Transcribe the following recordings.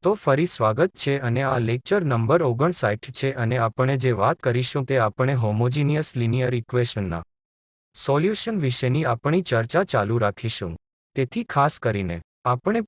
તો ફરી સ્વાગત છે અને આ લેક્ચર નંબર 59 છે અને આપણે જે વાત કરીશું તે આપણે હોમોજીનિયસ લિનિયર ઇક્વેશનના સોલ્યુશન વિશેની આપણી ચર્ચા ચાલુ રાખીશું. તેથી ખાસ કરીને આપણે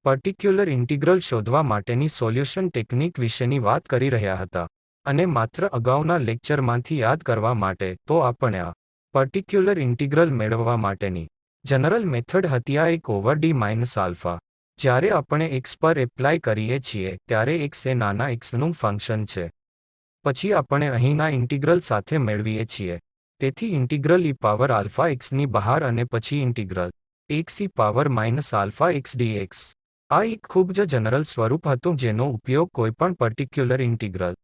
પર્ટિક્યુલર ઇન્ટિગ્રલ શોધવા માટેની સોલ્યુશન ટેકનિક વિશેની વાત કરી રહ્યા હતા. અને માત્ર અગાઉના લેક્ચરમાંથી યાદ કરવા માટે તો આપણે આ પર્ટિક્યુલર ઇન્ટિગ્રલ મેળવવા માટેની જનરલ મેથડ હતી આ એક ઓવર ડી માઇનસ આલ્ફા. જ્યારે આપણે x પર એપ્લાય કરીએ છીએ ત્યારે x એ નાના xનું ફંક્શન છે. પછી આપણે અહીંના ઇન્ટિગ્રલ સાથે મેળવીએ છીએ. તેથી ઇન્ટિગ્રલ e પાવર આલ્ફા xની બહાર અને પછી integral x e power minus alpha x dx. આ એક ખૂબ જ જનરલ સ્વરૂપ હતું જેનો ઉપયોગ કોઈપણ પર્ટિક્યુલર ઇન્ટિગ્રલ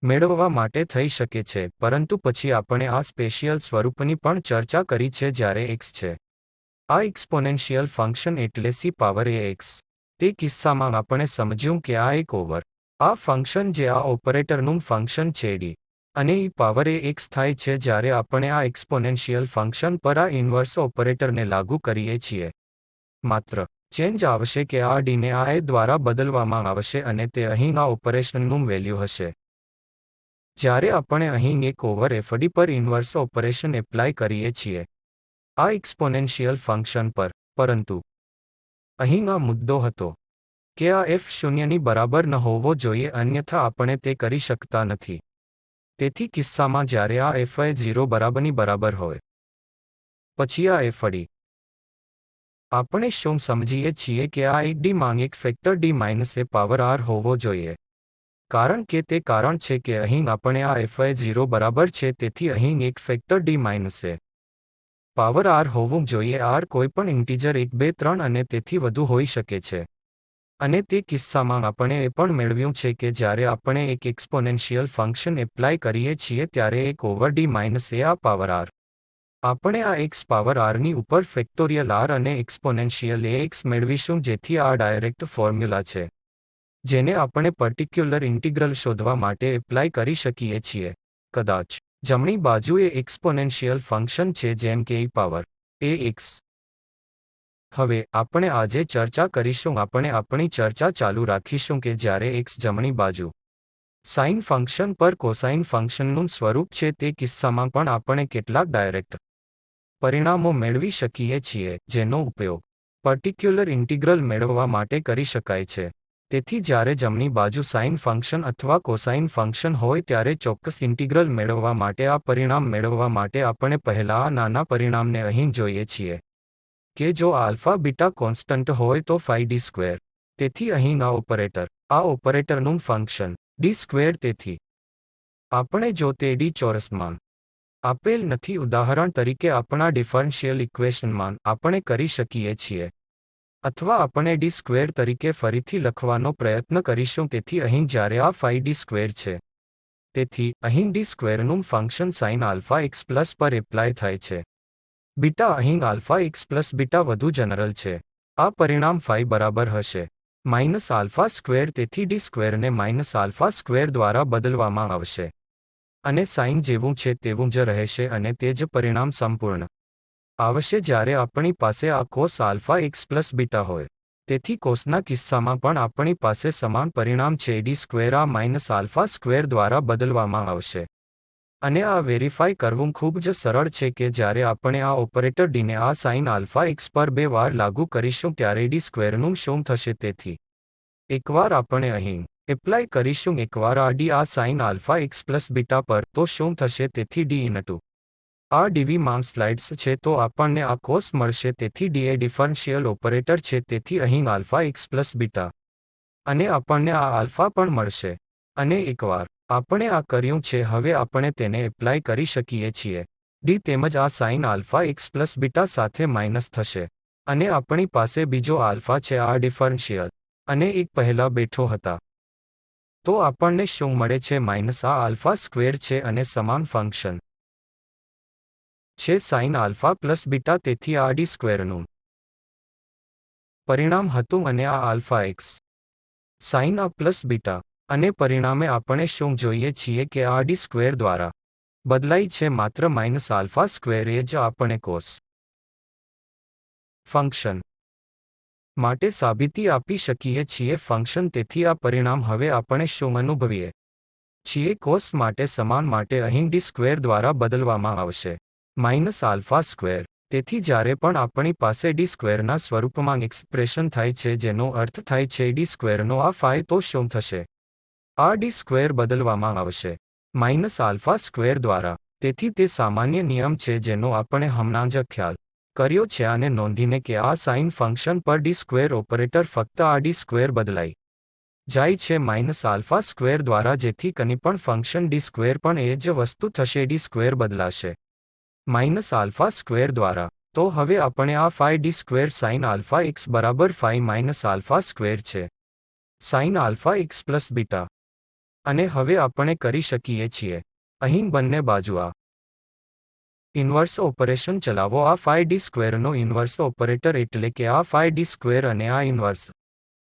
મેળવવા માટે થઈ શકે છે, પરંતુ પછી આપણે આ સ્પેશિયલ સ્વરૂપની પણ ચર્ચા કરી છે જ્યારે x છે આ એક્સ્પોનેન્શિયલ ફંક્શન એટલે c પાવર ax. તે કિસ્સામાં આપણે સમજ્યું કે આ એક ઓવર આ ફંક્શન જે આ ઓપરેટરનું ફંક્શન છે d અને e પાવર ax થાય છે જ્યારે આપણે આ એક્સ્પોનેન્શિયલ ફંક્શન પર આ ઇન્વર્સ ઓપરેટરને લાગુ કરીએ છીએ. માત્ર ચેન્જ આવશે કે આ d ને આ a દ્વારા બદલવામાં આવશે અને તે અહીં આ ઓપરેશનનું વેલ્યુ હશે. જ્યારે આપણે અહીં એક ઓવર fd પર ઇન્વર્સ ઓપરેશન એપ્લાય કરીએ છીએ આ એક્સ્પોનેન્શિયલ ફંક્શન પર, પરંતુ અહીં આ મુદ્દો હતો કે આ f શૂન્યની બરાબર ન હોવો જોઈએ, અન્યથા આપણે તે કરી શકતા નથી. તેથી કિસ્સામાં જ્યારે આ f એ 0 બરાબરની બરાબર હોય પછી આ fd આપણે શું સમજીએ છીએ કે આ એક d માં એક factor d minus a power r હોવો જોઈએ. કારણ કે તે કારણ છે કે અહીં આપણે આ f એ 0 બરાબર છે, તેથી અહીં એક factor d minus a power r હોવું જોઈએ. r કોઈપણ ઇન્ટીજર 1 2 3 અને તેથી વધુ હોઈ શકે છે. અને તે કિસ્સામાં આપણે એ પણ મેળવ્યું છે કે જ્યારે આપણે એક એક્સ્પોનેન્શિયલ ફંક્શન એપ્લાય કરીએ છીએ ત્યારે એક ઓવર d માઇનસ a આ પાવર r આપણે આ x પાવર r ની ઉપર ફેક્ટોરિયલ r અને એક્સ્પોનેન્શિયલ ax મેળવીશું, જેથી આ ડાયરેક્ટ ફોર્મ્યુલા છે જેને આપણે પર્ટિક્યુલર ઇન્ટિગ્રલ શોધવા માટે એપ્લાય કરી શકીએ છીએ. કદાચ જમણી બાજુએ એક્સ્પોનેન્શિયલ ફંક્શન છે જેમ કે e પાવર ax. હવે આપણે આજે ચર્ચા કરીશું આપણે આપણી ચર્ચા ચાલુ રાખીશું કે જ્યારે x જમણી બાજુ સાઇન ફંક્શન પર કોસાઇન ફંક્શનનું સ્વરૂપ છે તે કિસ્સામાં પણ આપણે કેટલાક ડાયરેક્ટ પરિણામો મેળવી શકીએ છીએ જેનો ઉપયોગ પર્ટિક્યુલર ઇન્ટિગ્રલ મેળવવા માટે કરી શકાય છે. તેથી જ્યારે જમણી બાજુ સાઇન ફંક્શન અથવા કોસાઇન ફંક્શન હોય ત્યારે ચોક્કસ ઇન્ટિગ્રલ મેળવવા માટે આ પરિણામ મેળવવા માટે આપણે પહેલા આ નાના પરિણામને અહીં જોઈએ છીએ કે જો આલ્ફા બીટા કોન્સ્ટન્ટ હોય તો phi d સ્ક્વેર. તેથી અહીં આ ઓપરેટરનું ફંક્શન d સ્ક્વેર. તેથી આપણે જો તે d ચોરસમાં આપેલ નથી, ઉદાહરણ તરીકે આપણા ડિફરન્શિયલ ઇક્વેશનમાં આપણે કરી શકીએ છીએ, અથવા આપણે d સ્ક્વેર તરીકે ફરીથી લખવાનો પ્રયત્ન કરીશું. તેથી અહીં જ્યારે આ phi d સ્ક્વેર છે, તેથી અહીં d સ્ક્વેરનું function sine alpha x plus પર એપ્લાય થાય છે. બીટા અહીં આલ્ફા x પ્લસ બીટા વધુ જનરલ છે. આ પરિણામ phi બરાબર હશે માઇનસ આલ્ફા સ્ક્વેર. તેથી d સ્ક્વેરને માઇનસ આલ્ફા સ્ક્વેર દ્વારા બદલવામાં આવશે અને સાઇન જેવું છે તેવું જ રહેશે અને તે જ પરિણામ સંપૂર્ણ આવશે જ્યારે આપણી પાસે આ cos alpha x plus beta હોય. તેથી કોસના કિસ્સામાં પણ આપણી પાસે સમાન પરિણામ છે, d સ્ક્વેર આ માઇનસ આલ્ફા સ્ક્વેર દ્વારા બદલવામાં આવશે. અને આ વેરીફાઈ કરવું ખૂબ જ સરળ છે કે જ્યારે આપણે આ ઓપરેટર d ને આ સાઇન આલ્ફા x પર 2 વાર લાગુ કરીશું ત્યારે d સ્ક્વેરનું શું થશે. તેથી એકવાર આપણે અહીં એપ્લાય કરીશું એકવાર આ d આ sign alpha x plus beta પર, તો શું થશે. તેથી d ઇનટુ આ dv માં સ્લાઇડ્સ છે તો આપણને આ કોસ મળશે. તેથી d એ ડિફરન્શિયલ ઓપરેટર છે, તેથી અહીં આલ્ફા x પ્લસ બીટા અને આપણને આ આલ્ફા પણ મળશે. અને એકવાર આપણે આ કર્યું છે હવે આપણે તેને એપ્લાય કરી શકીએ છીએ d તેમજ આ sign alpha x plus beta સાથે માઇનસ થશે અને આપણી પાસે બીજો આલ્ફા છે આ ડિફરન્શિયલ અને એક પહેલા બેઠો હતા. તો આપણને શું મળે છે માઇનસ આ આલ્ફા સ્ક્વેર છે અને સમાન ફંક્શન છે સાઇન આલ્ફા પ્લસ બીટા. તેથી આ d સ્ક્વેરનું પરિણામ હતું અને આ આલ્ફા x સાઇન આ પ્લસ બીટા અને પરિણામે આપણે શું જોઈએ છીએ કે આ d સ્ક્વેર દ્વારા બદલાઈ છે માત્ર માઇનસ આલ્ફા સ્ક્વેર. એ જ આપણે કોસ ફંક્શન માટે સાબિતી આપી શકીએ છીએ ફંક્શન. તેથી આ પરિણામ હવે આપણે શું અનુભવીએ છીએ કોસ માટે સમાન માટે અહીં ડી સ્ક્વેર દ્વારા બદલવામાં આવશે માઇનસ આલ્ફા સ્ક્વેર. તેથી જ્યારે પણ આપણી પાસે ડી સ્ક્વેરના સ્વરૂપમાં એક્સપ્રેશન થાય છે જેનો અર્થ થાય છે ડી સ્ક્વેરનો આ ફાય, તો શું થશે? આ ડી સ્ક્વેર બદલવામાં આવશે માઇનસ આલ્ફા સ્ક્વેર દ્વારા. તેથી તે સામાન્ય નિયમ છે જેનો આપણે હમણાં જ ખ્યાલ કર્યો છે. આને નોંધીને કે આ સાઇન ફંક્શન પર ડી સ્ક્વેર ઓપરેટર ફક્ત આ ડી સ્ક્વેર બદલાઈ જાય છે માઇનસ આલ્ફા સ્ક્વેર દ્વારા, જેથી કંઈ પણ ફંક્શન ડી સ્ક્વેર પણ એ જ વસ્તુ થશે, ડી સ્ક્વેર બદલાશે માઇનસ આલ્ફા સ્ક્વેર દ્વારા. તો હવે આપણે આ phi D square sine alpha X બરાબર ફાઈ માઇનસ આલ્ફા સ્ક્વેર છે sine alpha X plus beta. અને હવે આપણે કરી શકીએ છીએ અહીં બંને બાજુ આ ઇન્વર્સ ઓપરેશન ચલાવો. આ ફાઈ ડી સ્ક્વેરનો ઇન્વર્સ ઓપરેટર એટલે કે આ ફાઈ ડી સ્ક્વેર અને આ ઇન્વર્સ.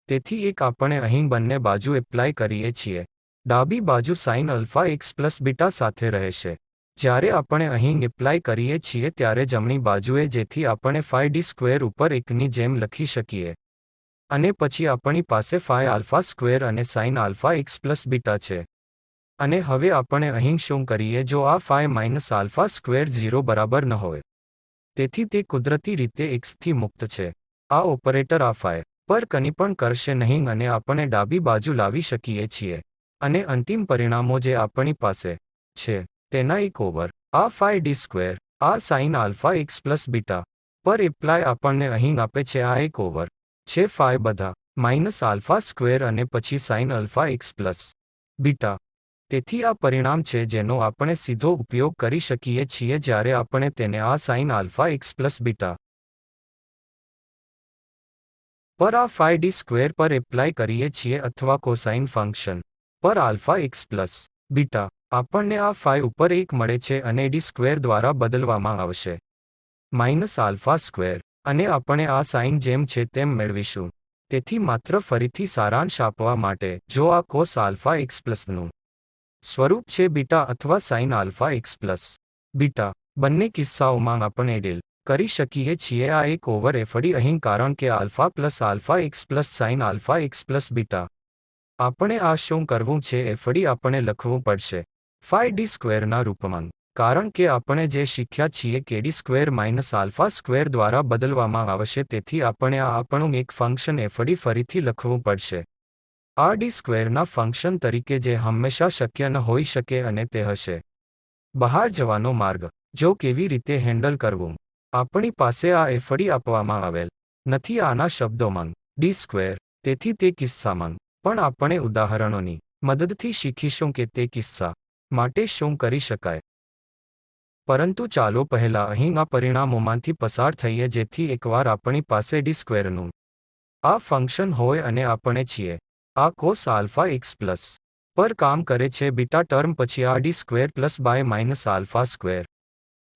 તેથી એક આપણે અહીં બંને બાજુ એપ્લાય કરીએ છીએ. ડાબી બાજુ sign alpha X plus beta સાથે રહેશે. જ્યારે આપણે અહીં એપ્લાય કરીએ છીએ ત્યારે જમણી બાજુએ, જેથી આપણે ફાઈ ડી સ્ક્વેર ઉપર એકની જેમ લખી શકીએ. અને પછી આપણી પાસે ફાઈ આલ્ફા સ્ક્વેર અને sign alpha X plus beta છે. અને હવે આપણે અહીં શું કરીએ જો આ ફાઈ માઇનસ આલ્ફા સ્ક્વેર 0 બરાબર ન હોય? તેથી તે કુદરતી રીતે એક્સથી મુક્ત છે. આ ઓપરેટર આ ફાઈ પર કંઈ પણ કરશે નહીં અને આપણે ડાબી બાજુ લાવી શકીએ છીએ. અને અંતિમ પરિણામો જે આપણી પાસે છે તેના એક ઓવર આ ફાઈ ડી સ્ક્વેર આ sign alpha X plus beta પર એપ્લાય આપણને અહીં આપે છે આ એક ઓવર છે ફાઈ બધા માઇનસ આલ્ફા સ્ક્વેર અને પછી sign alpha X plus beta. તેથી આ પરિણામ છે જેનો આપણે સીધો ઉપયોગ કરી શકીએ છીએ જ્યારે આપણે તેને આ sign alpha X plus beta પર આ ફાઈ ડી સ્ક્વેર પર એપ્લાય કરીએ છીએ અથવા કોસાઇન ફંક્શન પર આલ્ફા એક્સ પ્લસ બીટા. આપણને આ ફાઈ ઉપર 1 મળે છે અને ડી સ્ક્વેર દ્વારા બદલવામાં આવશે માઇનસ આલ્ફા સ્ક્વેર. અને આપણે આ સાઇન જેમ છે તેમ મેળવીશું. તેથી માત્ર ફરીથી સારાંશ આપવા માટે, જો આ કોસ આલ્ફા એક્સ પ્લસનું સ્વરૂપ છે બીટા અથવા sign alpha X plus beta, બંને કિસ્સાઓમાં આપણે ડીલ કરી શકીએ છીએ આ એક ઓવર એફડી અહીં, કારણ કે alpha X plus sign alpha X plus beta. આપણે આ શું કરવું છે એફડી આપણે લખવું પડશે ફાઈ ડી સ્ક્વેરના રૂપમાં, કારણ કે આપણે જે શીખ્યા છીએ કે D square minus alpha square દ્વારા બદલવામાં આવશે. તેથી આપણે આ આપણું એક ફંક્શન એફડી ફરીથી લખવું પડશે આ ડી સ્ક્વેરના ફંક્શન તરીકે, જે હંમેશા શક્ય ન હોઈ શકે અને તે હશે બહાર જવાનો માર્ગ. જો કેવી રીતે હેન્ડલ કરવું, આપણી પાસે આ એફડી આપવામાં આવેલ નથી આના શબ્દોમાં ડી સ્ક્વેર. તેથી તે કિસ્સામાં પણ આપણે ઉદાહરણોની મદદથી શીખીશું કે તે કિસ્સા માટે શું કરી શકાય. પરંતુ ચાલો પહેલા અહીં આ પરિણામોમાંથી પસાર થઈએ, જેથી એકવાર આપણી પાસે ડી સ્ક્વેરનું આ ફંક્શન હોય અને આપણે છીએ આ કોસ આલ્ફા એક્સ પ્લસ પર કામ કરે છે બીટા ટર્મ, પછી આ D square plus by minus alpha square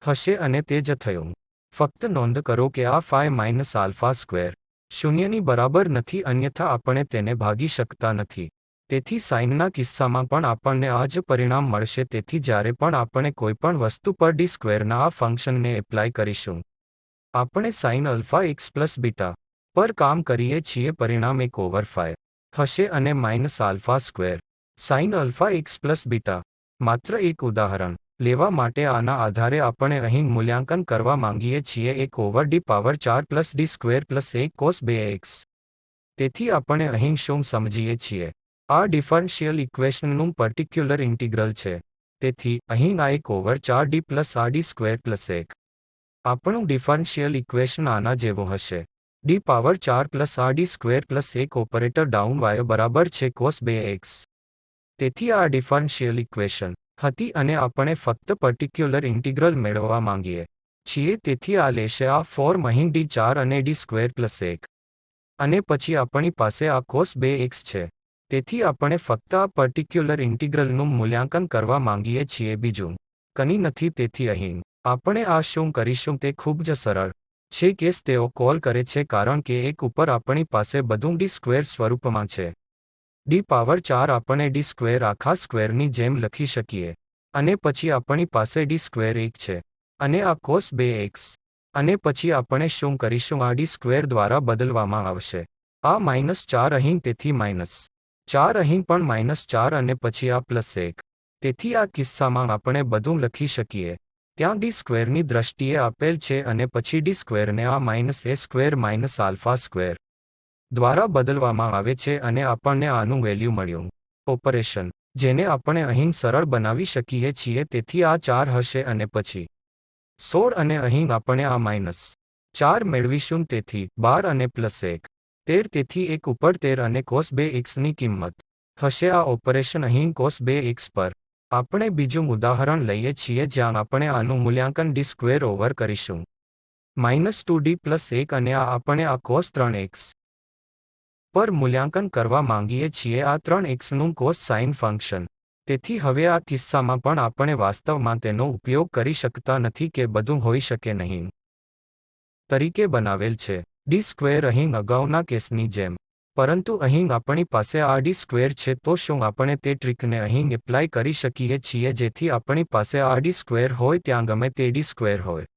હશે અને તે જ થયું. ફક્ત નોંધ કરો કે આ ફાઈ માઇનસ આલ્ફા સ્ક્વેર શૂન્યની બરાબર નથી, અન્યથા આપણે તેને ભાગી શકતા નથી. તેથી સાઇનના કિસ્સામાં પણ આપણને આ જ પરિણામ મળશે. તેથી જ્યારે પણ આપણે કોઈપણ વસ્તુ પર ડી સ્ક્વેરના આ ફંક્શનને એપ્લાય કરીશું, આપણે sign alpha X plus beta પર કામ કરીએ છીએ, પરિણામ એક ઓવર ફાઈ હશે અને minus alpha square sine alpha X plus beta. માત્ર એક ઉદાહરણ લેવા માટે, આના આધારે આપણે અહીં મૂલ્યાંકન કરવા માંગીએ છીએ 1 over D power 4 plus D square plus 1 cos 2x. તેથી આપણે અહીં શું સમજીએ છીએ, આ ડિફરન્શિયલ ઇક્વેશનનું પર્ટિક્યુલર ઇન્ટિગ્રલ છે. તેથી અહીં આ 1 ઓવર 4 ડી પ્લસ આ ડી સ્ક્વેર પ્લસ 1. આપણું ડિફરન્શિયલ ઇક્વેશન આના જેવું હશે ડી પાવર 4 પ્લસ આ D square plus 1 operator down y બરાબર છે કોસ 2x. તેથી આ ડિફરન્શિયલ ઇક્વેશન હતી અને આપણે ફક્ત પર્ટિક્યુલર ઇન્ટિગ્રલ મેળવવા માંગીએ છીએ. તેથી આ લેશે આ ફોર્મ અહીં d4 અને d સ્ક્વેર પ્લસ 1. અને પછી આપણી પાસે આ કોસ 2x છે. તેથી આપણે ફક્ત આ પર્ટિક્યુલર ઇન્ટિગ્રલનું મૂલ્યાંકન કરવા માંગીએ છીએ, બીજું કંઈ નથી. તેથી અહીં આપણે આ શું કરીશું તે ખૂબ જ સરળ છે કેસ તેઓ કોલ કરે છે, કારણ કે 1 ઉપર આપણી પાસે બધું ડી સ્ક્વેર સ્વરૂપમાં છે. ડી પાવર 4 આપણે ડી સ્ક્વેર આખા સ્ક્વેરની જેમ લખી શકીએ અને પછી આપણી પાસે ડી સ્ક્વેર 1 છે અને આ કોસ 2x અને પછી આપણે શું કરીશું, આ ડી સ્ક્વેર દ્વારા બદલવામાં આવશે. આ -4 અહીં, તેથી -4 અહીં પણ -4 અને પછી આ +1. તેથી આ કિસ્સામાં આપણે બધું લખી શકીએ. ત્યાં ડી સ્ક્વેરની દ્રષ્ટિએ આપેલ છે અને પછી ડી સ્ક્વેરને આ -a² - આલ્ફા² દ્વારા બદલવામાં આવે છે અને આપણને આનું વેલ્યુ મળ્યું. ઓપરેશન જેને આપણે અહીં સરળ બનાવી શકીએ છીએ, તેથી આ 4 હશે અને પછી 16 અને અહીં આપણે આ -4 મેળવીશું, તેથી 12 અને +1 13, તેથી 1 ઉપર 13 અને cos 2x ની કિંમત હશે આ ઓપરેશન અહીં cos 2x પર. આપણે બીજું ઉદાહરણ લઈએ છીએ જ્યાં આપણે આનું મૂલ્યાંકન ડી સ્ક્વેર ઓવર કરીશું -2d + 1 અને આ આપણે આ cos 3x પર મૂલ્યાંકન કરવા માંગીએ છીએ, આ 3x નું cos સાઇન ફંક્શન. તેથી હવે આ કિસ્સામાં પણ આપણે વાસ્તવમાં તેનો ઉપયોગ કરી શકતા નથી કે બધું હોઈ શકે નહીં તરીકે બનાવેલ છે ડી સ્ક્વેર અહીં અગાઉના કેસની જેમ. પરંતુ અહીં આપણી પાસે આ ડી સ્ક્વેર છે, તો શું આપણે તે ટ્રીકને અહીં એપ્લાય કરી શકીએ છીએ જેથી આપણી પાસે આ ડી સ્ક્વેર હોય ત્યાં ગમે તે ડી સ્ક્વેર હોય,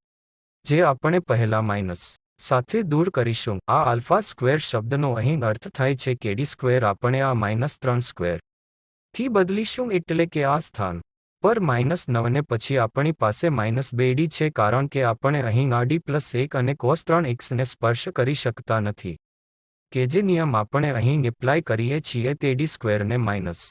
જે આપણે પહેલા માઇનસ સાથે દૂર કરીશું. આ આલ્ફા² શબ્દનો અહીં અર્થ થાય છે કે ડી સ્ક્વેર આપણે આ -3² થી બદલીશું, એટલે કે આ સ્થાન પર -9 ને પછી આપણી પાસે -2d છે કારણ કે આપણે અહીં આ d + 1 અને cos 3x ને સ્પર્શ કરી શકતા નથી, કે જે નિયમ આપણે અહીં એપ્લાય કરીએ છીએ તે ડી સ્ક્વેરને માઇનસ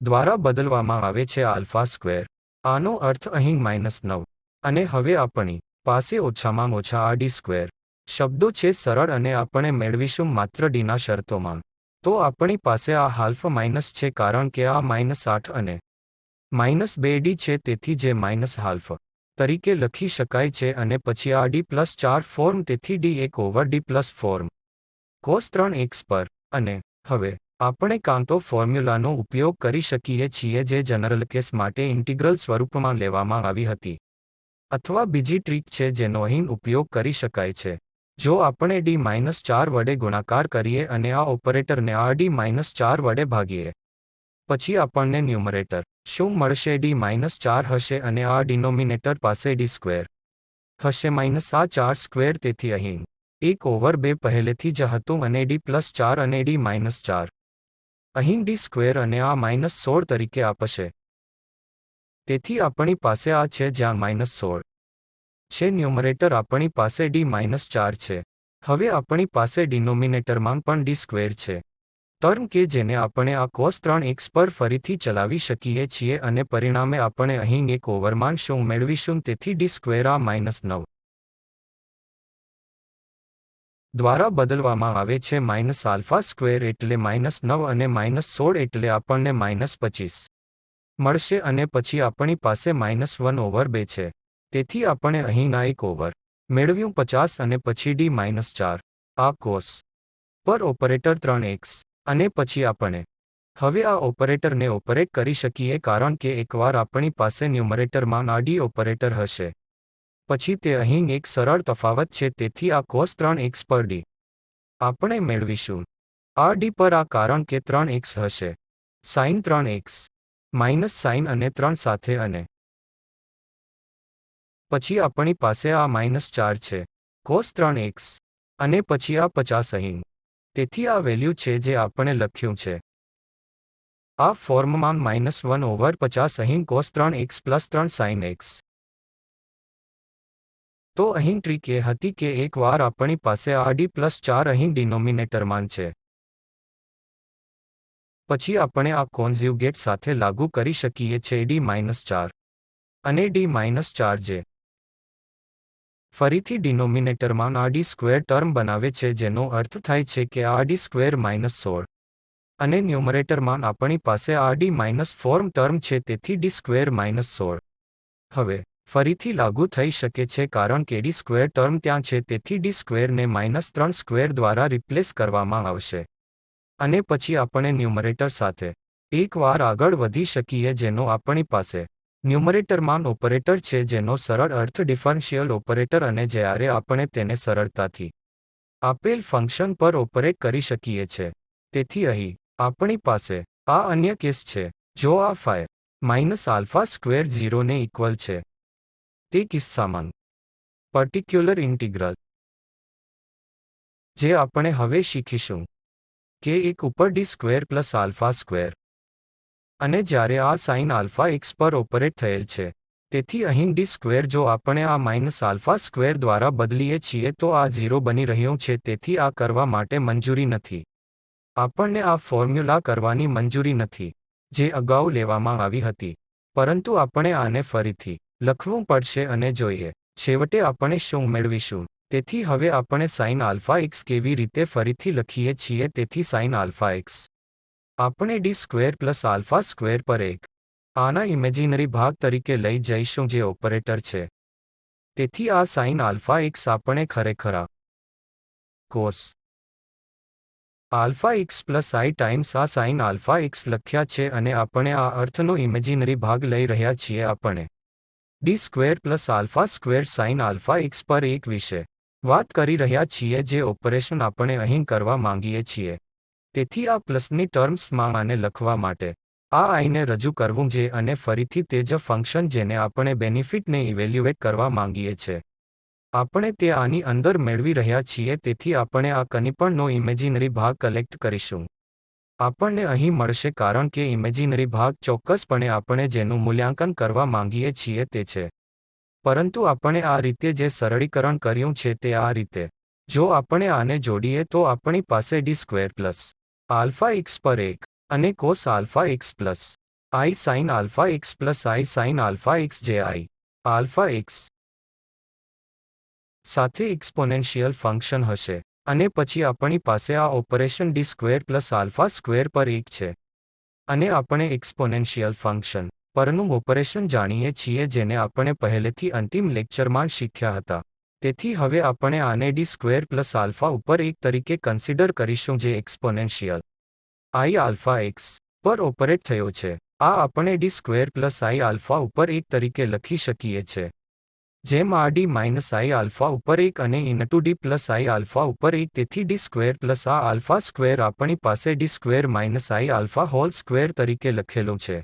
દ્વારા બદલવામાં આવે છે આલ્ફા². આનો અર્થ અહીં -9 અને હવે આપણી પાસે ઓછામાં ઓછા આ ડી સ્ક્વેર શબ્દો છે સરળ અને આપણે મેળવીશું માત્ર ડીના શરતોમાં. તો આપણી પાસે આ હાલ્ફ માઇનસ છે કારણ કે આ -8 અને -2d છે, તેથી જે -half તરીકે લખી શકાય છે અને પછી આ d + 4 ફોર્મ, તેથી d 1/d + form cos 3x પર. અને હવે આપણે કાં તો ફોર્મ્યુલાનો ઉપયોગ કરી શકીએ છીએ જે જનરલ કેસ માટે ઇન્ટિગ્રલ સ્વરૂપમાં લેવામાં આવી હતી, અથવા બીજી ટ્રીક છે જેનો અહીં ઉપયોગ કરી શકાય છે. જો આપણે d -4 વડે ગુણાકાર કરીએ અને આ ઓપરેટરને આ d -4 વડે ભાગીએ, પછી આપણને ન્યુમરેટર શું મળશે, d -4 હશે અને આ ડિનોમિનેટર પાસે d સ્ક્વેર હશે આ 4², તેથી અહીં 1/2 પહેલેથી જ હતું અને d + 4 અને d -4 અહીં d સ્ક્વેર અને આ -16 તરીકે આપશે. તેથી આપણી પાસે આ છે જ્યાં -16 છે. ન્યુમરેટર આપણી પાસે d -4 છે. હવે આપણી પાસે ડિનોમિનેટરમાં પણ d સ્ક્વેર છે ટર્મ કે જેને આપણે આ cos 3x પર ફરીથી ચલાવી શકીએ છીએ અને પરિણામે આપણે અહીં 1/માં શું મેળવીશું, તેથી d સ્ક્વેર આ -9 દ્વારા બદલવામાં આવે છે -α² એટલે -9 અને -16 એટલે આપણને -25 મળશે અને પછી આપણી પાસે -1/2 છે. તેથી આપણે અહીં આ 1/ મેળવ્યું 50 અને પછી d -4 આ cos પર ઓપરેટર 3x અને પછી આપણે હવે આ ઓપરેટરને ઓપરેટ કરી શકીએ કારણ કે એકવાર આપણી પાસે ન્યુમરેટરમાં આ d ઓપરેટર હશે, પછી તે અહીં એક સરળ તફાવત છે, તેથી આ cos 3x પર d આપણે મેળવીશું આ d પર આ કારણ કે 3x હશે sin 3x -sin અને 3 સાથે, અને પછી આપણી પાસે આ -4 છે cos 3x અને પછી આ 50 અહીં. તેથી આ વેલ્યુ છે જે આપણે લખ્યું છે આ ફોર્મમાં -1/50 અહીં cos 3x + 3 sin x. તો અહીં ટ્રીક એ હતી કે એકવાર આપણી પાસે આ d + 4 અહીં ડિનોમિનેટરમાં છે, પછી આપણે આ કોન્જ્યુગેટ સાથે લાગુ કરી શકીએ છીએ d -4 અને d -4 જે ફરીથી ડિનોમિનેટરમાં આ d સ્ક્વેર ટર્મ બનાવે છે, જેનો અર્થ થાય છે કે આ d સ્ક્વેર -16 અને ન્યુમરેટરમાં આપણી પાસે આ d -4 ટર્મ છે, તેથી d સ્ક્વેર -16 હવે ફરીથી લાગુ થઈ શકે છે કારણ કે d સ્ક્વેર ટર્મ ત્યાં છે, તેથી d સ્ક્વેરને -3² દ્વારા રિપ્લેસ કરવામાં આવશે અને પછી આપણે ન્યુમરેટર સાથે એકવાર આગળ વધી શકીએ જેનો આપણી પાસે ન્યુમરેટરમાં ઓપરેટર છે જેનો સરળ અર્થ ડિફરન્શિયલ ઓપરેટર, અને જ્યારે આપણે તેને સરળતાથી આપેલ ફંક્શન પર ઓપરેટ કરી શકીએ છે. તેથી અહીં આપણી પાસે આ અન્ય કેસ છે જો આ φ -α² 0 ને ઇક્વલ છે. તે કિસ્સામાં પર્ટિક્યુલર ઇન્ટિગ્રલ જે આપણે હવે શીખીશું કે એક ઉપર D square plus alpha square અને જ્યારે આ સાઇન આલ્ફા એક્સ પર ઓપરેટ થયેલ છે તેથી અહીં ડી સ્ક્વેર જો આપણે આ માઇનસ આલ્ફા સ્ક્વેર દ્વારા બદલીએ છીએ તો આ 0 બની રહ્યું છે, તેથી આ કરવા માટે મંજૂરી નથી. આપણને આ ફોર્મ્યુલા કરવાની મંજૂરી નથી જે અગાઉ લેવામાં આવી હતી, પરંતુ આપણે આને ફરીથી લખવું પડશે અને જોઈએ છેવટે આપણે શું મેળવીશું. તેથી હવે આપણે સાઇન આલ્ફા એક્સ કેવી રીતે ફરીથી લખીએ છીએ. તેથી સાઇન આલ્ફા એક્સ આપણે D square plus alpha square પર એક આના ઇમેજિનરી ભાગ તરીકે લઈ જઈશું જે ઓપરેટર છે. તેથી આ સાઇન આલ્ફા એક્સ આપણે ખરેખર આ કોસ આલ્ફા એક્સ પ્લસ આઈ ટાઈમ્સ આ સાઇન આલ્ફા એક્સ લખ્યા છે અને આપણે આ અર્થનો ઇમેજિનરી ભાગ લઈ રહ્યા છીએ. આપણે D square plus alpha square sine alpha x પર એક વિશે વાત કરી રહ્યા છીએ જે ઓપરેશન આપણે અહીં કરવા માંગીએ છીએ. તેથી આ પ્લસની ટર્મ્સમાં આને લખવા માટે આ આઈને રજૂ કરવું છે અને ફરીથી તે જ ફંક્શન જેને આપણે બેનિફિટને ઇવેલ્યુએટ કરવા માંગીએ છીએ આપણે તે આની અંદર મેળવી રહ્યા છીએ. તેથી આપણે આ કંઈપણનો ઇમેજિનરી ભાગ કલેક્ટ કરીશું. આપણને અહીં મળશે કારણ કે ઇમેજિનરી ભાગ ચોક્કસપણે આપણે જેનું મૂલ્યાંકન કરવા માંગીએ છીએ તે છે, પરંતુ આપણે આ રીતે જે સરળીકરણ કર્યું છે તે આ રીતે. જો આપણે આને જોડીએ તો આપણી પાસે D square plus alpha x પર એક અને કોસ આલ્ફા એક્સ પ્લસ આઈ સાઇન આલ્ફા એક્સ પ્લસ આઈ સાઇન આલ્ફા એક્સ જે આઈ આલ્ફા એક્સ સાથે એક્સપોનેન્શિયલ ફંક્શન હશે. અને પછી આપણી પાસે આ operation D square plus alpha square પર એક છે અને આપણે એક્સપોનેન્શિયલ ફંક્શન પરનું ઓપરેશન જાણીએ છીએ જેને આપણે પહેલેથી અંતિમ લેક્ચરમાં શીખ્યા હતા. તેથી હવે આપણે આને ડી સ્ક્વેર પ્લસ આલ્ફા ઉપર એક તરીકે કન્સિડર કરીશું જે એક્સપોનેન્શિયલ આઈ આલ્ફા એક્સ પર ઓપરેટ થયો છે. આ આપણે ડી સ્ક્વેર પ્લસ આઈ આલ્ફા ઉપર એક તરીકે લખી શકીએ છીએ જેમ આ ડી માઇનસ આઈ આલ્ફા ઉપર એક અને ઇનટુ ડી પ્લસ આઈ આલ્ફા ઉપર એક. તેથી ડી સ્ક્વેર પ્લસ આ આલ્ફા સ્ક્વેર આપણી પાસે ડી સ્ક્વેર માઇનસ આઈ આલ્ફા હોલ સ્ક્વેર તરીકે લખેલું છે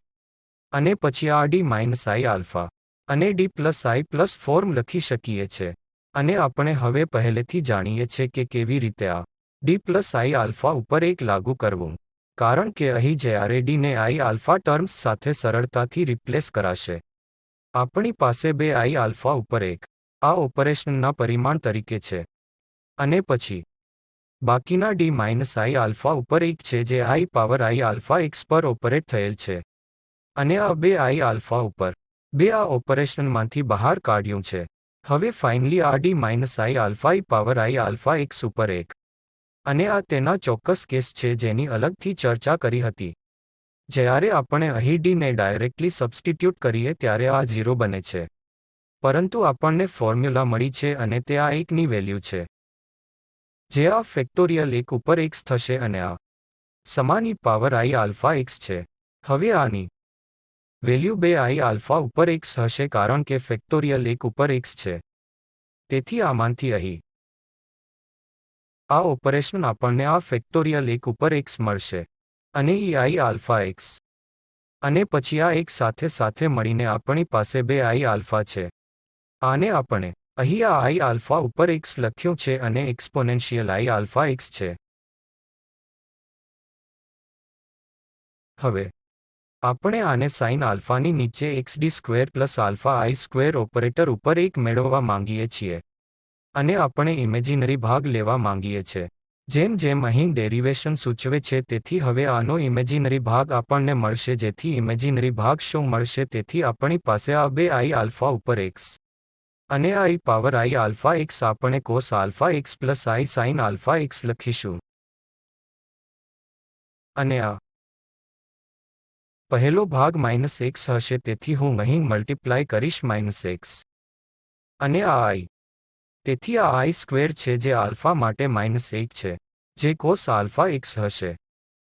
અને પછી આ ડી માઇનસ આઈ આલ્ફા અને ડી પ્લસ આઈ પ્લસ ફોર્મ લખી શકીએ છીએ. અને આપણે હવે પહેલેથી જાણીએ છીએ કે કેવી રીતે આ ડી પ્લસ આઈ આલ્ફા ઉપર એક લાગુ કરવું, કારણ કે અહીં જ્યારે ડી ને આઈ આલ્ફા ટર્મ્સ સાથે સરળતાથી રિપ્લેસ કરાશે આપણી પાસે બે આઈ આલ્ફા ઉપર એક આ ઓપરેશનના પરિમાણ તરીકે છે અને પછી બાકીના ડી માઇનસ આઈ આલ્ફા ઉપર એક છે જે આઈ પાવર આઈ આલ્ફા એક્સ પર ઓપરેટ થયેલ છે અને આ બે આઈ આલ્ફા ઉપર બે આ ઓપરેશનમાંથી બહાર કાઢ્યું છે. હવે ફાઇનલી આ ડી માઇનસ આઈ આલ્ફા આઈ પાવર આઈ આલ્ફા એક્સ ઉપર એક અને આ તેના ચોક્કસ કેસ છે જેની અલગથી ચર્ચા કરી હતી. જ્યારે આપણે અહીં ડી ને ડાયરેક્ટલી સબસ્ટિટ્યુટ કરીએ ત્યારે આ 0 બને છે, પરંતુ આપણને ફોર્મ્યુલા મળી છે અને તે આ એકની વેલ્યુ છે જે આ ફેક્ટોરિયલ એક ઉપર એક્સ થશે અને આ સમાની પાવર આઈ આલ્ફા એક્સ છે. હવે આની વેલ્યુ બે આઈ આલ્ફા ઉપર એક્સ હશે કારણ કે ફેક્ટોરિયલ એક ઉપર એક્સ છે. તેથી આમાંથી અહીં આ ઓપરેશન આપણને આ ફેક્ટોરિયલ એક ઉપર એક્સ મળશે અને ઈ આઈ આલ્ફા એક્સ અને પછી આ એક સાથે સાથે મળીને આપણી પાસે બે આઈ આલ્ફા છે. આને આપણે અહીં આ આઈ આલ્ફા ઉપર એક્સ લખ્યું છે અને એક્સપોનેન્શિયલ આઈ આલ્ફા એક્સ છે. હવે આપણે આને સાઇન આલ્ફાની નીચે x D square plus alpha i square operator ઉપર એક મેળવવા માંગીએ છીએ અને આપણે ઇમેજિનરી ભાગ લેવા માંગીએ છીએ જેમ જેમ અહીં ડેરિવેશન સૂચવે છે. તેથી હવે આનો ઇમેજિનરી ભાગ આપણને મળશે જેથી ઇમેજિનરી ભાગ શું મળશે. તેથી આપણી પાસે આ બે આઈ આલ્ફા ઉપર એક્સ અને આઈ પાવર આઈ આલ્ફા એક્સ આપણે કોસ આલ્ફા એક્સ પ્લસ આઈ સાઇન આલ્ફા એક્સ લખીશું અને આ પહેલો ભાગ માઇનસ એક્સ હશે તેથી હું અહીં મલ્ટીપ્લાય કરીશ માઇનસ એક્સ અને આ આઈ. તેથી આ આઈ સ્ક્વેર છે જે આલ્ફા માટે માઇનસ 1 છે જે કોસ આલ્ફા એક્સ હશે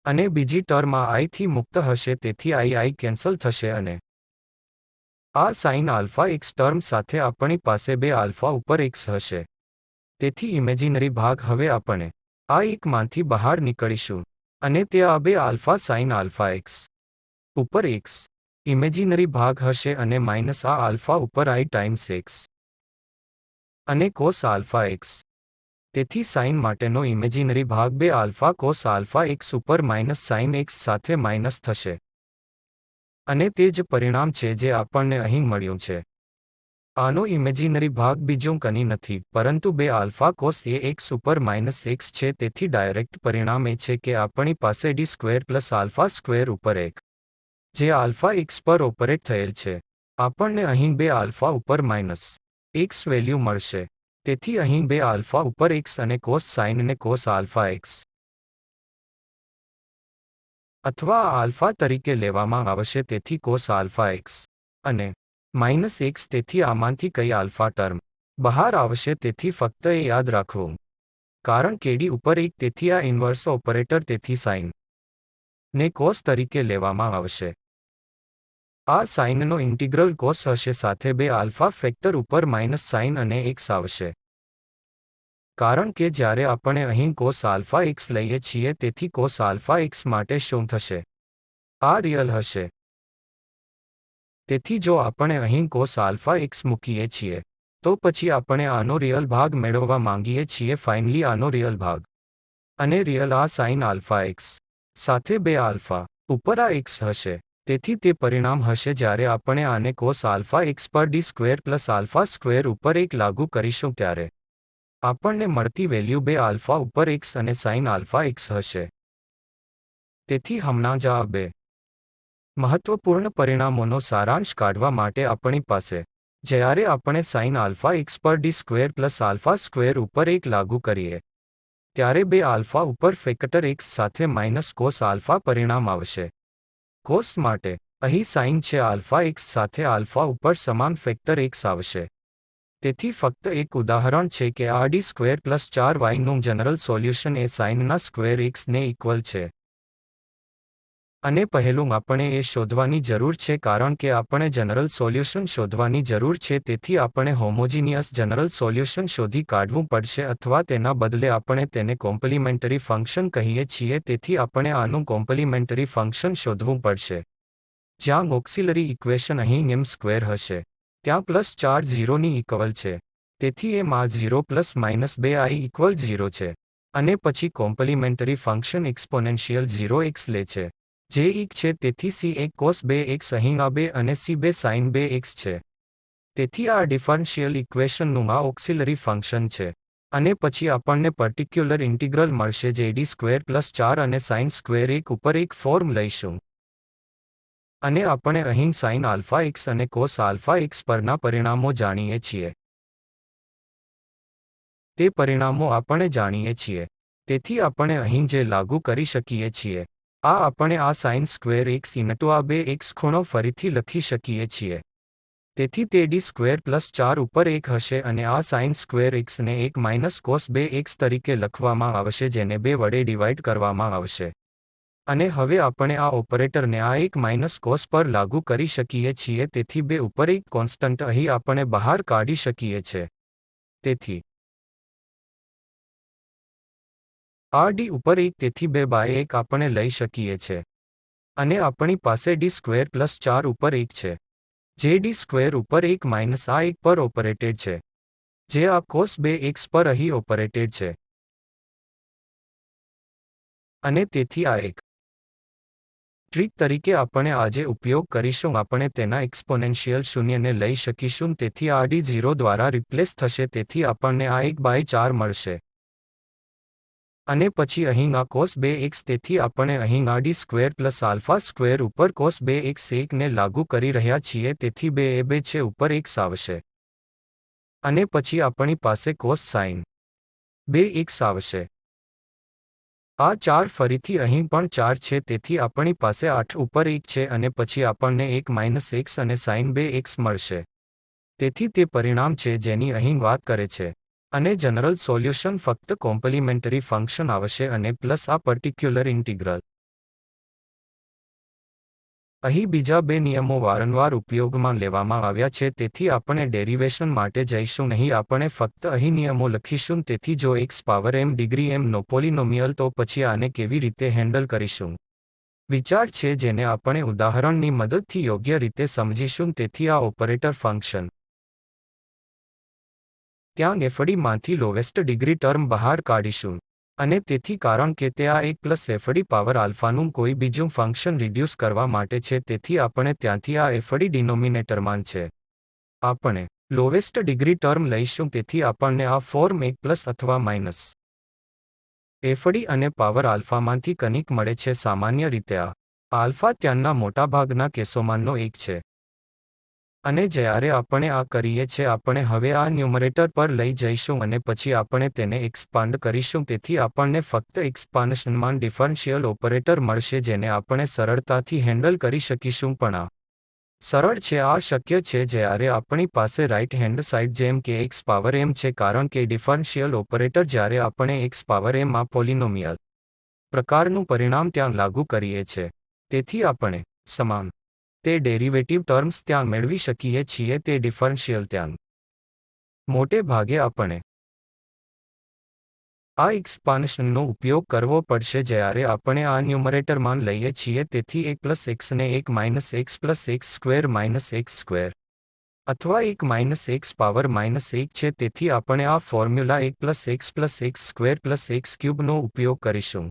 અને બીજી ટર્મ આ આઈ થી મુક્ત હશે તેથી આઈ કેન્સલ થશે અને આ સાઇન આલ્ફા એક્સ ટર્મ સાથે આપણી પાસે બે આલ્ફા ઉપર એક્સ હશે. તેથી ઇમેજિનરી ભાગ હવે આપણે આ એકમાંથી બહાર નીકળીશું અને તે આ બે આલ્ફા સાઇન આલ્ફા એક્સ ઉપર એક્સ ઇમેજિનરી ભાગ હશે અને માઇનસ આ આલ્ફા ઉપર આઈ ટાઈમ્સ એક્સ અને કોસ આલ્ફા એક્સ. તેથી સાઇન માટેનો ઇમેજિનરી ભાગ 2 આલ્ફા કોસ આલ્ફા એક્સ ઉપર માઇનસ સાઇન એક્સ સાથે માઇનસ થશે. અને તે જ પરિણામ છે જે આપણને અહીં મળ્યું છે. આનો ઇમેજિનરી ભાગ બીજું કંઈ નથી પરંતુ 2 આલ્ફા કોસ એ એક્સ ઉપર માઇનસ એક્સ છે. તેથી ડાયરેક્ટ પરિણામ એ છે કે આપણી પાસે D square plus alpha square ઉપર 1 જે આલ્ફા એક્સ પર ઓપરેટ થયેલ છે. આપણને અહીં 2 આલ્ફા ઉપર માઇનસ એક્સ વેલ્યુ મળશે. તેથી અહીં 2 આલ્ફા ઉપર એક્સ અને કોસ સાઇનને કોસ આલ્ફા એક્સ અથવા આલ્ફા તરીકે લેવામાં આવશે. તેથી કોસ આલ્ફા એક્સ અને માઇનસ એક્સ. તેથી આમાંથી કઈ આલ્ફા ટર્મ બહાર આવશે. તેથી ફક્ત એ યાદ રાખવું કારણ કે ડી ઉપર 1 તેથી આ ઇન્વર્સ ઓપરેટર. તેથી સાઇન ને કોસ તરીકે લેવામાં આવશે. આ સાઇનનો ઇન્ટિગ્રલ કોસ હશે સાથે 2 આલ્ફા ફેક્ટર ઉપર માઇનસ સાઇન અને એક્સ આવશે. કારણ કે જ્યારે આપણે અહીં કોસ આલ્ફા એક્સ લઈએ છીએ તેથી કોસ આલ્ફા એક્સ માટે શું થશે? આ રિયલ હશે. તેથી જો આપણે અહીં કોસ આલ્ફા એક્સ મૂકીએ છીએ તો પછી આપણે આનો રિયલ ભાગ મેળવવા માંગીએ છીએ. ફાઇનલી આનો રિયલ ભાગ અને રિયલ આ સાઇન આલ્ફા એક્સ સાથે 2 આલ્ફા ઉપર આ એક્સ હશે. તેથી તે પરિણામ હશે જ્યારે આપણે આને કોસ આલ્ફા એક્સ પર D square plus alpha square ઉપર 1 લાગુ કરીશું ત્યારે આપણને મળતી વેલ્યુ 2 આલ્ફા ઉપર એક્સ અને સાઇન આલ્ફા એક્સ હશે. તેથી હમણાં જ આ 2 મહત્વપૂર્ણ પરિણામોનો સારાંશ કાઢવા માટે આપણી પાસે જ્યારે આપણે સાઇન આલ્ફા એક્સ પર D square plus alpha square ઉપર 1 લાગુ કરીએ ત્યારે 2 આલ્ફા ઉપર ફેક્ટર એક્સ સાથે માઇનસ કોસ આલ્ફા પરિણામ આવશે. કોસ માટે અહીં સાઇન છે આલ્ફા એક્સ સાથે આલ્ફા ઉપર સમાન ફેક્ટર એક્સ આવશે. તેથી ફક્ત એક ઉદાહરણ છે કે આ ડી સ્ક્વેર પ્લસ 4y નું જનરલ સોલ્યુશન એ સાઇનના સ્ક્વેર એક્સ ને ઇક્વલ છે. અને પહેલું આપણે એ શોધવાની જરૂર છે કારણ કે આપણે જનરલ સોલ્યુશન શોધવાની જરૂર છે. તેથી આપણે હોમોજીનિયસ જનરલ સોલ્યુશન શોધી કાઢવું પડશે અથવા તેના બદલે આપણે તેને કોમ્પ્લિમેન્ટરી ફંક્શન કહીએ છીએ. તેથી આપણે આનું કોમ્પ્લિમેન્ટરી ફંક્શન શોધવું પડશે જ્યાં ઓક્સિલરી ઇક્વેશન અહીં m સ્ક્વેર હશે ત્યાં પ્લસ 4 0 ની ઇક્વલ છે. તેથી એ માં 0 પ્લસ માઇનસ 2i ઇક્વલ 0 છે અને પછી કોમ્પ્લિમેન્ટરી ફંક્શન એક્સપોનેન્શિયલ 0x લે છે જે 1 છે. તેથી c1 cos 2x અહીં આ 2 અને c2 sin 2x છે. તેથી આ ડિફરન્શિયલ ઇક્વેશનનું આ ઓક્સિલરી ફંક્શન છે અને પછી આપણને પર્ટિક્યુલર ઇન્ટિગ્રલ મળશે જે ડી સ્ક્વેર પ્લસ 4 અને સાઇન સ્ક્વેર 1 ઉપર 1 ફોર્મ લઈશું. અને આપણે અહીં સાઇન આલ્ફા એક્સ અને કોસ આલ્ફા એક્સ પરના પરિણામો જાણીએ છીએ. તે પરિણામો આપણે જાણીએ છીએ. તેથી આપણે અહીં જે લાગુ કરી શકીએ છીએ આ આપણે આ સાઇન સ્ક્વેર એક્સ ઇનટુ આ 2x ખૂણો ફરીથી લખી શકીએ છીએ. તેથી તે ડી સ્ક્વેર પ્લસ 4 ઉપર 1 હશે અને આ સાઇન સ્ક્વેર એક્સને 1 માઇનસ કોસ 2x તરીકે લખવામાં આવશે જેને 2 વડે ડિવાઇડ કરવામાં આવશે. અને હવે આપણે આ ઓપરેટરને આ 1 માઇનસ કોસ પર લાગુ કરી શકીએ છીએ. તેથી 2 ઉપર 1 કોન્સ્ટન્ટ અહીં આપણે બહાર કાઢી શકીએ છીએ. તેથી આ ડી ઉપર 1 તેથી 2 બાય 1 આપણે લઈ શકીએ છીએ અને આપણી પાસે ડી સ્ક્વેર પ્લસ 4 ઉપર 1 છે જે ડી સ્ક્વેર ઉપર 1 માઇનસ આ 1 પર ઓપરેટેડ છે જે આ કોસ 2x પર અહીં ઓપરેટેડ છે. અને તેથી આ એક ટ્રીક તરીકે આપણે આજે ઉપયોગ કરીશું. આપણે તેના એક્સપોનેન્શિયલ શૂન્યને લઈ શકીશું. તેથી આ ડી 0 દ્વારા રિપ્લેસ થશે. તેથી આપણને આ 1 બાય 4 મળશે અને પછી અહીં આ કોસ 2x. તેથી આપણે અહીં આ D square plus alpha square ઉપર કોસ 2x 1 ને લાગુ કરી રહ્યા છીએ. તેથી 2 એ 2 છે ઉપર x આવશે અને પછી આપણી પાસે કોસ સાઇન 2x આવશે. આ 4 ફરીથી અહીં પણ 4 છે તેથી આપણી પાસે 8 ઉપર 1 છે અને પછી આપણને 1 માઇનસ x અને સાઇન 2x મળશે. તેથી તે પરિણામ છે જેની અહીં વાત કરે છે. અને જનરલ સોલ્યુશન ફક્ત કોમ્પ્લિમેન્ટરી ફંક્શન આવશે અને પ્લસ આ પર્ટિક્યુલર ઇન્ટિગ્રલ. અહીં બીજા 2 નિયમો વારંવાર ઉપયોગમાં લેવામાં આવ્યા છે તેથી આપણે ડેરિવેશન માટે જઈશું નહીં. આપણે ફક્ત અહીં નિયમો લખીશું. તેથી જો x power m degree m નો પોલિનોમિયલ તો પછી આને કેવી રીતે હેન્ડલ કરીશું? વિચાર છે જેને આપણે ઉદાહરણની મદદથી યોગ્ય રીતે સમજીશું. તેથી આ ઓપરેટર ફંક્શન ત્યાં એફડીમાંથી લોવેસ્ટ ડિગ્રી ટર્મ બહાર કાઢીશું અને તેથી કારણ કે તે આ 1 પ્લસ એફડી પાવર આલ્ફાનું કોઈ બીજું ફંક્શન રિડ્યુસ કરવા માટે છે તેથી આપણે ત્યાંથી આ એફડી ડિનોમિનેટરમાં છે આપણે લોવેસ્ટ ડિગ્રી ટર્મ લઈશું તેથી આપણને આ ફોર્મ 1 પ્લસ અથવા માઇનસ એફડી અને પાવર આલ્ફામાંથી કનિક મળે છે સામાન્ય રીતે આ આલ્ફા ત્યાંના મોટાભાગના કેસોમાંનો એક છે અને જ્યારે આપણે આ કરીએ છીએ આપણે હવે આ ન્યુમરેટર પર લઈ જઈશું અને પછી આપણે તેને એક્સપાન્ડ કરીશું તેથી આપણને ફક્ત એક્સપાન્શનમાં ડિફરન્શિયલ ઓપરેટર મળશે જેને આપણે સરળતાથી હેન્ડલ કરી શકીશું પણ આ સરળ છે આ શક્ય છે જ્યારે આપણી પાસે રાઇટ હેન્ડ સાઇડ જેમ કે x પાવર m છે કારણ કે ડિફરન્શિયલ ઓપરેટર જ્યારે આપણે x પાવર m આ પોલિનોમિયલ પ્રકારનું પરિણામ ત્યાં લાગુ કરીએ છીએ તેથી આપણે સમાન તે ડેરિવેટિવ ટર્મ્સ ત્યાં મેળવી શકીએ છીએ તે ડિફરન્શિયલ ત્યાં મોટે ભાગે આપણે આ એક્સપાન્શનનો ઉપયોગ કરવો પડશે જ્યારે આપણે આ ન્યુમરેટરમાં લઈએ છીએ તેથી 1 પ્લસ x ને 1 minus x plus x square અથવા 1 માઇનસ x પાવર માઇનસ 1 છે તેથી આપણે આ formula 1 plus x square plus x ક્યુબનો ઉપયોગ કરીશું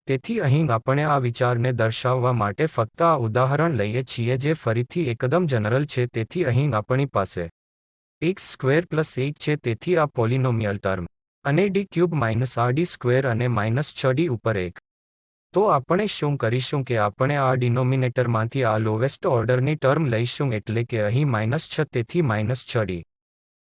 તેથી અહીં આપણે આ વિચારને દર્શાવવા માટે ફક્ત આ ઉદાહરણ લઈએ છીએ જે ફરીથી એકદમ જનરલ છે તેથી અહીં આપણી પાસે x સ્ક્વેર પ્લસ 1 છે તેથી આ પોલિનોમિયલ ટર્મ અને d cube minus rd square અને માઇનસ 6d ઉપર 1 તો આપણે શું કરીશું કે આપણે આ ડિનોમિનેટરમાંથી આ લોવેસ્ટ ઓર્ડરની ટર્મ લઈશું એટલે કે અહીં માઇનસ 6 તેથી માઇનસ 6d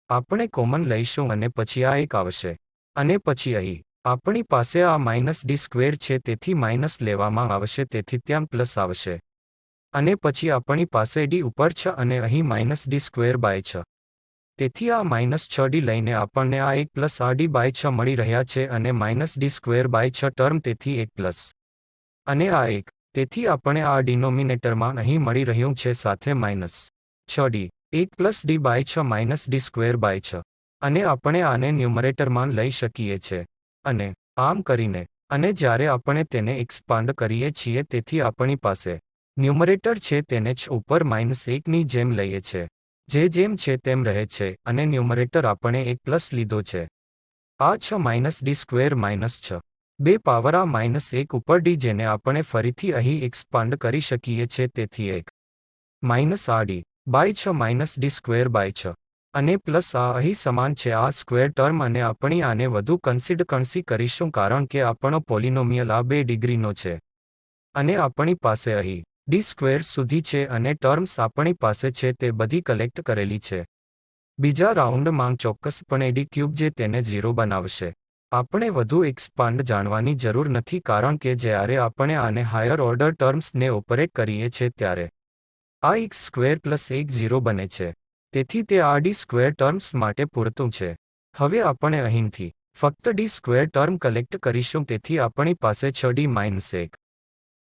આપણે કોમન લઈશું અને પછી આ 1 આવશે અને પછી અહીં આપણી પાસે આ માઇનસ ડી સ્ક્વેર છે તેથી માઇનસ લેવામાં આવશે તેથી ત્યાં પ્લસ આવશે અને પછી આપણી પાસે ડી ઉપર 6 અને અહીં માઇનસ ડી સ્ક્વેર બાય 6 તેથી આ માઇનસ 6d લઈને આપણને આ 1 પ્લસ rd બાય 6 મળી રહ્યા છે અને minus D square by 6 term તેથી 1 પ્લસ અને આ 1 તેથી આપણે આ ડિનોમિનેટરમાં અહીં મળી રહ્યું છે સાથે minus 6d 1 plus D by 6 minus D square by 6 અને આપણે આને ન્યુમરેટરમાં લઈ શકીએ છીએ અને આમ કરીને અને જ્યારે આપણે તેને એક્સપાન્ડ કરીએ છીએ તેથી આપણી પાસે ન્યુમરેટર છે તેને 6 ઉપર માઇનસ 1 ની જેમ લઈએ છે જે જેમ છે તેમ રહે છે અને ન્યુમરેટર આપણે 1 પ્લસ લીધો છે આ 6 માઇનસ ડી સ્ક્વેર માઇનસ 6 બે પાવર આ માઇનસ 1 ઉપર ડી જેને આપણે ફરીથી અહીં એક્સપાન્ડ કરી શકીએ છીએ તેથી 1 minus rd by 6 minus D square by 6 અને પ્લસ આ અહીં સમાન છે આ સ્ક્વેર ટર્મ અને આપણે આને વધુ કન્સી કરીશું કારણ કે આપણો પોલિનોમિયલ આ 2 ડિગ્રીનો છે અને આપણી પાસે અહીં ડી સ્ક્વેર સુધી છે અને ટર્મ્સ આપણી પાસે છે તે બધી કલેક્ટ કરેલી છે બીજા રાઉન્ડમાં ચોક્કસપણે ડી ક્યુબ જે તેને 0 બનાવશે આપણે વધુ એક્સપાન્ડ જાણવાની જરૂર નથી કારણ કે જ્યારે આપણે આને હાયર ઓર્ડર ટર્મ્સને ઓપરેટ કરીએ છીએ ત્યારે આ x સ્ક્વેર પ્લસ 1 0 બને છે તેથી તે આ ડી સ્ક્વેર ટર્મ્સ માટે પૂરતું છે હવે આપણે અહીંથી ફક્ત ડી સ્ક્વેર ટર્મ કલેક્ટ કરીશું તેથી આપણી પાસે 6d minus 1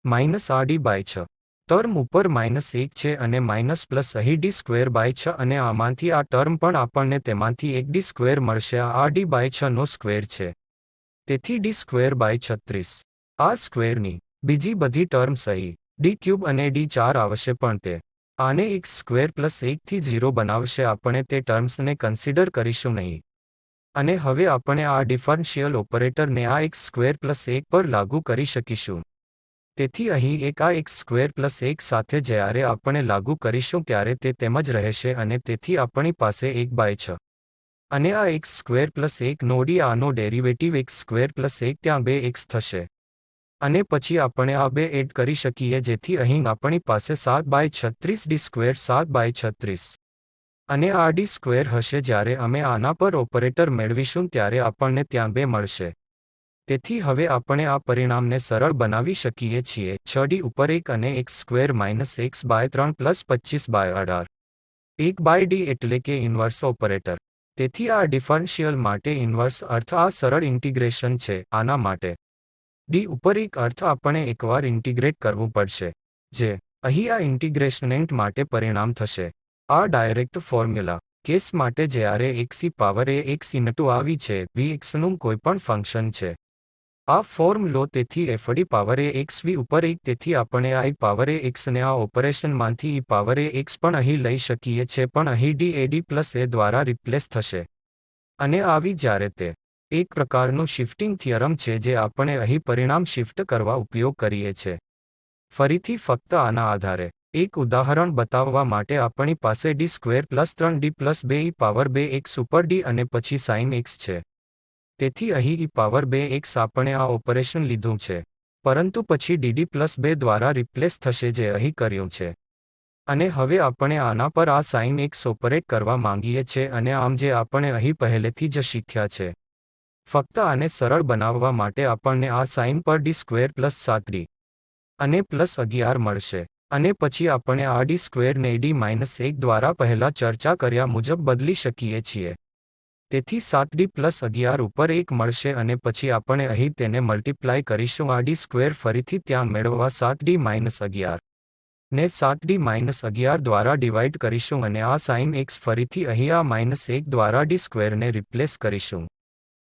minus rd by 6 term ઉપર માઇનસ 1 છે અને માઇનસ પ્લસ અહીં ડી સ્ક્વેર બાય 6 અને આમાંથી આ ટર્મ પણ આપણને તેમાંથી 1 ડી સ્ક્વેર મળશે આ rd બાય 6 નો સ્ક્વેર છે તેથી ડી સ્ક્વેર બાય 36 આ સ્ક્વેરની બીજી બધી ટર્મ્સ અહીં ડી ક્યુબ અને ડી 4 આવશે પણ તે આને x સ્ક્વેર પ્લસ 1 થી 0 બનાવશે આપણે તે ટર્મ્સને કન્સિડર કરીશું નહીં અને હવે આપણે આ ડિફરન્શિયલ ઓપરેટરને આ x સ્ક્વેર પ્લસ 1 પર લાગુ કરી શકીશું તેથી અહીં એક આ x સ્ક્વેર પ્લસ 1 સાથે જ્યારે આપણે લાગુ કરીશું ત્યારે તે તેમ જ રહેશે અને તેથી આપણી પાસે 1 બાય 6 અને આ x સ્ક્વેર પ્લસ 1 નો d આનો ડેરિવેટિવ x સ્ક્વેર પ્લસ 1 ત્યાં 2x થશે અને પછી આપણે આ 2 એડ કરી શકીએ જેથી અહીં આપણી પાસે 7 બાય 36 ડી સ્ક્વેર 7 બાય 36 અને આ ડી સ્ક્વેર હશે જ્યારે અમે આના પર ઓપરેટર મેળવીશું ત્યારે આપણને ત્યાં 2 મળશે તેથી હવે આપણે આ પરિણામને સરળ બનાવી શકીએ છીએ 6d ઉપર 1 અને x square minus x by 3 plus 25 by 18 1 by d એટલે કે ઇન્વર્સ ઓપરેટર તેથી આ ડિફરન્શિયલ માટે ઇન્વર્સ અર્થ આ સરળ ઇન્ટિગ્રેશન છે આના માટે ડી ઉપર 1 અર્થ આપણે એકવાર ઇન્ટિગ્રેટ કરવું પડશે જે અહીં આ ઇન્ટિગ્રેશનન્ટ માટે પરિણામ થશે આ ડાયરેક્ટ ફોર્મ્યુલા કેસ માટે જ્યારે x પાવર એ x ઇન્ટુ આવી છે vx નું કોઈપણ ફંક્શન છે આ ફોર્મ લો તેથી fd પાવર એ x v ઉપર 1 તેથી આપણે I પાવર એ x ને આ ઓપરેશનમાંથી e પાવર એ x પણ અહીં લઈ શકીએ છે પણ અહીં d A d plus a દ્વારા રિપ્લેસ થશે અને આવી જ્યારે તે એક પ્રકારનું શિફ્ટિંગ થિયરમ છે જે આપણે અહીં પરિણામ શિફ્ટ કરવા ઉપયોગ કરીએ છીએ. ફરીથી ફક્ત આના આધારે એક ઉદાહરણ બતાવવા માટે આપણી પાસે D square plus 3d plus 2e power 2x ઉપર d અને પછી સાઇન x છે. તેથી અહીં e પાવર 2x આપણે આ ઓપરેશન લીધું છે, પરંતુ પછી dd પ્લસ 2 દ્વારા રિપ્લેસ થશે જે અહીં કર્યું છે. અને હવે આપણે આના પર આ સાઇન x ઓપરેટ કરવા માંગીએ છીએ અને આમ જે આપણે અહીં પહેલેથી જ શીખ્યા છે. ફક્ત આને સરળ બનાવવા માટે આપણને આ સાઇન પર d સ્ક્વેર પ્લસ 7d અને પ્લસ 11 મળશે. અને પછી આપણે આ d સ્ક્વેરને d-1 દ્વારા પહેલા ચર્ચા કર્યા મુજબ બદલી શકીએ છીએ. તેથી 7d પ્લસ 11 ઉપર 1 મળશે અને પછી આપણે અહીં તેને મલ્ટીપ્લાય કરીશું આ d સ્ક્વેર ફરીથી ત્યાં મેળવવા 7d-11 ને 7d-11 દ્વારા ડિવાઇડ કરીશું અને આ સાઇન x ફરીથી અહીં આ -1 દ્વારા d સ્ક્વેરને રિપ્લેસ કરીશું.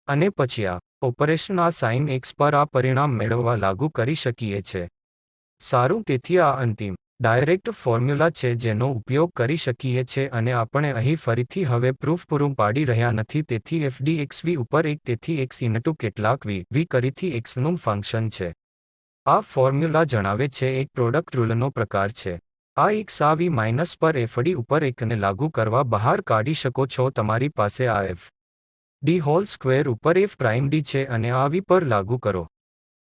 અને પછી આ ઓપરેશન આ સાઇન x પર આ પરિણામ મેળવવા લાગુ કરી શકીએ છીએ. સારું, તેથી આ અંતિમ ડાયરેક્ટ ફોર્મ્યુલા છે જેનો ઉપયોગ કરી શકીએ છીએ અને આપણે અહીં ફરીથી હવે પ્રૂફ પૂરું પાડી રહ્યા નથી. તેથી f dx v ઉપર 1 તેથી x ઇનટુ કેટલાક v કરીથી x નું ફંક્શન છે. આ ફોર્મ્યુલા જણાવે છે એક પ્રોડક્ટ રૂલનો પ્રકાર છે. આ x આ v માઇનસ પર f d ઉપર 1 ને લાગુ કરવા બહાર કાઢી શકો છો. તમારી પાસે આ f d હોલ સ્ક્વેર ઉપર f પ્રાઇમ d છે અને આ v પર લાગુ કરો.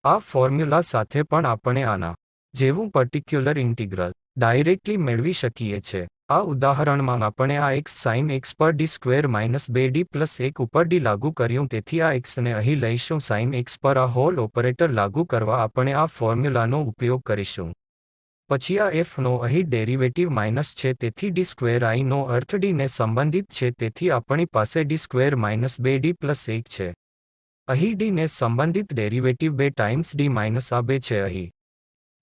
આ ફોર્મ્યુલા સાથે પણ આપણે આના જેવું પર્ટિક્યુલર ઇન્ટિગ્રલ ડાયરેક્ટલી મેળવી શકીએ છીએ. આ ઉદાહરણમાં આપણે આ x સાઇન x પર d square minus 2d plus 1 ઉપર d લાગુ કર્યું. તેથી આ x ને અહીં લઈશું. સાઇન x પર આ હોલ ઓપરેટર લાગુ કરવા આપણે આ ફોર્મ્યુલાનો ઉપયોગ કરીશું. પછી આ f નો અહીં ડેરિવેટિવ માઇનસ છે તેથી d સ્ક્વેર I નો અર્થ d ને સંબંધિત છે તેથી આપણી પાસે d square minus 2d plus 1 છે. અહીં d ને સંબંધિત ડેરિવેટિવ 2 ટાઈમ્સ d માઇનસ આ 2 છે અહીં.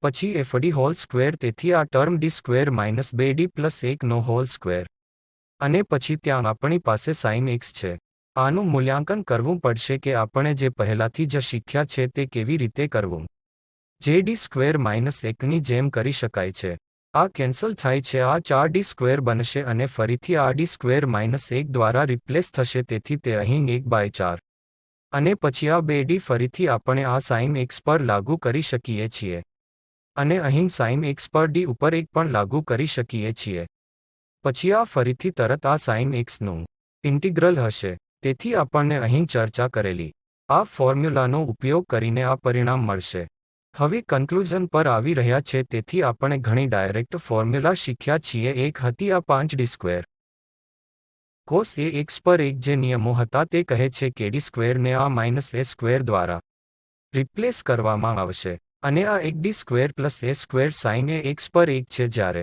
પછી f d હોલ સ્ક્વેર તેથી આ term d square minus 2d plus 1 નો હોલ સ્ક્વેર. અને પછી ત્યાં આપણી પાસે સાઇન x છે. આનું મૂલ્યાંકન કરવું પડશે કે આપણે જે પહેલાથી જ શીખ્યા છે તે કેવી રીતે કરવું. જે d સ્ક્વેર માઇનસ 1 ની જેમ કરી શકાય છે. આ કેન્સલ થાય છે. આ 4d સ્ક્વેર બનશે અને ફરીથી આ d સ્ક્વેર માઇનસ 1 દ્વારા રિપ્લેસ થશે તેથી તે અહીં 1/4. અને પછી આ 2d ફરીથી આપણે આ સાઇન x પર લાગુ કરી શકીએ છીએ. અને અહીં સાઇન x પર d ઉપર 1 પણ લાગુ કરી શકીએ છીએ. પછી આ ફરીથી તરત આ સાઇન x નું ઇન્ટિગ્રલ હશે. તેથી આપણને અહીં ચર્ચા કરેલી આ ફોર્મ્યુલાનો ઉપયોગ કરીને આ પરિણામ મળશે. હવે કન્ક્લુઝન પર આવી રહ્યા છે. તેથી આપણે ઘણી ડાયરેક્ટ ફોર્મ્યુલા શીખ્યા છીએ. એક હતી આ 5d square cos A x પર 1 જે નિયમો હતા તે કહે છે કે d સ્ક્વેરને આ માઇનસ a સ્ક્વેર દ્વારા રિપ્લેસ કરવામાં આવશે. અને આ 1d square plus a square sign એ x પર 1 છે જ્યારે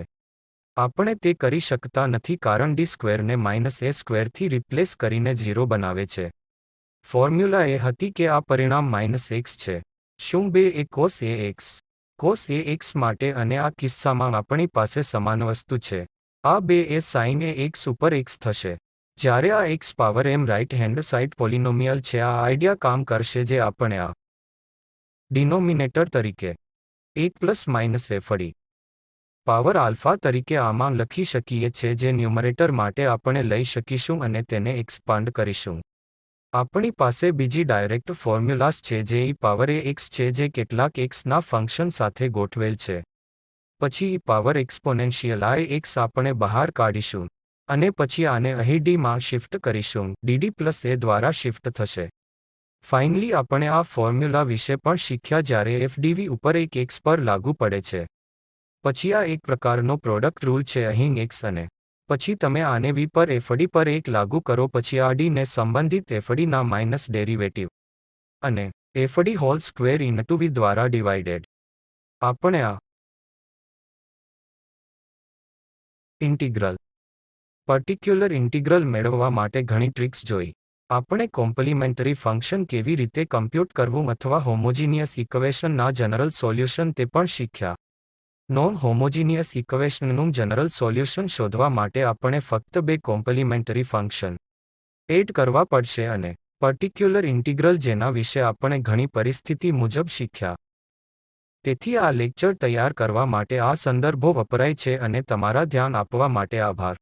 આપણે તે કરી શકતા નથી કારણ d સ્ક્વેરને માઇનસ a સ્ક્વેરથી રિપ્લેસ કરીને 0 બનાવે છે. ફોર્મ્યુલા એ હતી કે આ પરિણામ માઇનસ x છે. શું 2 A cos A x cos A x માટે અને આ કિસ્સામાં આપણી પાસે સમાન વસ્તુ છે. આ 2 એ સાઇન એ x ઉપર x થશે. જ્યારે આ x power m right hand side polynomial છે. આ આઈડિયા કામ કરશે જે આપણે આ ડિનોમિનેટર તરીકે 1 plus minus f d power alpha તરીકે આમાં લખી શકીએ છીએ જે ન્યુમરેટર માટે આપણે લઈ શકીશું અને તેને એક્સપાન્ડ કરીશું. આપણી પાસે બીજી ડાયરેક્ટ ફોર્મ્યુલાસ છે જે e પાવર એ x છે જે કેટલાક x ના ફંક્શન સાથે ગોઠવેલ છે. પછી e પાવર એક્સપોનેન્શિયલ આ x આપણે બહાર કાઢીશું. અને પછી આને અહીં d માં શિફ્ટ કરીશું. dd પ્લસ a દ્વારા શિફ્ટ થશે. ફાઇનલી આપણે આ ફોર્મ્યુલા વિશે પણ શીખ્યા જ્યારે f dv ઉપર 1 x પર લાગુ પડે છે. પછી આ એક પ્રકારનો પ્રોડક્ટ રૂલ છે અહીં x અને પછી તમે આને v પર f d પર 1 લાગુ કરો પછી આ d ને સંબંધિત f d ના માઇનસ ડેરિવેટિવ અને f d whole square into v દ્વારા ડિવાઇડેડ. આપણે આ ઇન્ટિગ્રલ પર્ટિક્યુલર ઇન્ટિગ્રલ મેળવવા માટે ઘણી ટ્રિક્સ જોઈ. આપણે કોમ્પ્લિમેન્ટરી ફંક્શન કેવી રીતે કમ્પ્યુટ કરવું અથવા હોમોજીનિયસ ઇક્વેશનના જનરલ સોલ્યુશન તે પણ શીખ્યા. નોન હોમોજીનિયસ ઇક્વેશનનું જનરલ સોલ્યુશન શોધવા માટે આપણે ફક્ત 2 કોમ્પ્લિમેન્ટરી ફંક્શન એડ કરવા પડશે અને પર્ટિક્યુલર ઇન્ટિગ્રલ જેના વિશે આપણે ઘણી પરિસ્થિતિ મુજબ શીખ્યા. તેથી આ લેક્ચર તૈયાર કરવા માટે આ સંદર્ભો વપરાય છે અને તમારા ધ્યાન આપવા માટે આભાર.